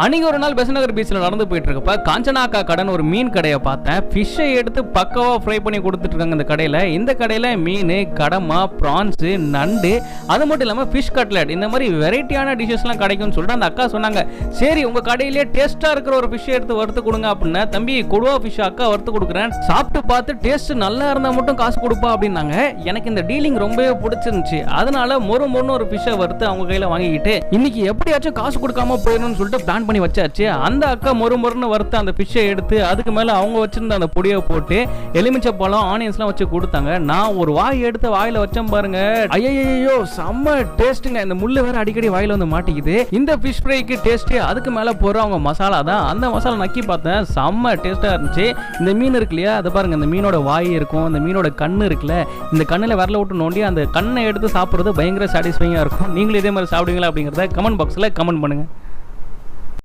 அன்னைக்கு ஒரு நாள் பெசநகர் பீச்சில் நடந்து போயிட்டு இருக்கப்ப காஞ்சனாக்கா கடன் ஒரு மீன் கடையை பார்த்தேன். ஃபிஷ்ஷை எடுத்து பக்கவா ஃப்ரை பண்ணி கொடுத்துட்டு இருக்காங்க இந்த கடையில். இந்த கடையில் மீன், கடமா, ப்ரான்ஸு, நண்டு, அது மட்டும் இல்லாமல் ஃபிஷ் கட்லெட், இந்த மாதிரி வெரைட்டியான டிஷ்ஷஸ்லாம் கிடைக்கும்னு சொல்லிட்டு அந்த அக்கா சொன்னாங்க. சரி உங்கள் கடையிலேயே டேஸ்ட்டாக இருக்கிற ஒரு ஃபிஷ்ஷை எடுத்து வறுத்து கொடுங்க அப்படின்னா, தம்பி கொடுவா ஃபிஷ் அக்கா வறுத்து கொடுக்குறேன், சாப்பிட்டு பார்த்து டேஸ்ட் நல்லா இருந்தால் மட்டும் காசு கொடுப்பா அப்படின்னாங்க. எனக்கு இந்த டீலிங் ரொம்பவே பிடிச்சிருந்துச்சு. அதனால மொறுன்னு ஒரு ஃபிஷ்ஷை வறுத்து அவங்க கையில் வாங்கிக்கிட்டு இன்னைக்கு எப்படியாச்சும் காசு கொடுக்காம போயிடணும்னு சொல்லிட்டு பிளான் பண்ணி வச்சாச்சு. அந்த அக்கா மொறுன்னு வறுத்து அந்த ஃபிஷ்ஷை எடுத்து அதுக்கு மேல அவங்க வச்சிருந்த அந்த பொடியை போட்டு எலுமிச்சை பழம், ஆனியன்ஸ்லாம் வச்சு கொடுத்தாங்க. நான் ஒரு வாய் எடுத்து வாயில வச்சேன் பாருங்க, ஐயோ செம்ம டேஸ்ட்டுங்க. இந்த முள்ளு வேற அடிக்கடி வாயில வந்து மாட்டிக்குது. இந்த ஃபிஷ் ஃப்ரைக்கு டேஸ்ட் அதுக்கு மேல போற அவங்க மசாலா தான். அந்த மசாலா நக்கி பார்த்தேன், செம்ம டேஸ்டா இருந்துச்சு. இந்த மீன் இருக்கு இல்லையா, அதை பாருங்க, இந்த மீனோட வாய் இருக்கும், இந்த மீனோட கண்ணு இருக்குல்ல, இந்த கண்ணுல விரல விட்டு நோண்டி அந்த கண்ணை எடுத்து சாப்பிடுறது பயங்கர சாட்டிஸ்ஃபைங்கா இருக்கும். நீங்களும் இதே மாதிரி சாப்பிடுவீங்களா அப்படிங்கறத கமெண்ட் பாக்ஸ்ல கமெண்ட் பண்ணுங்க.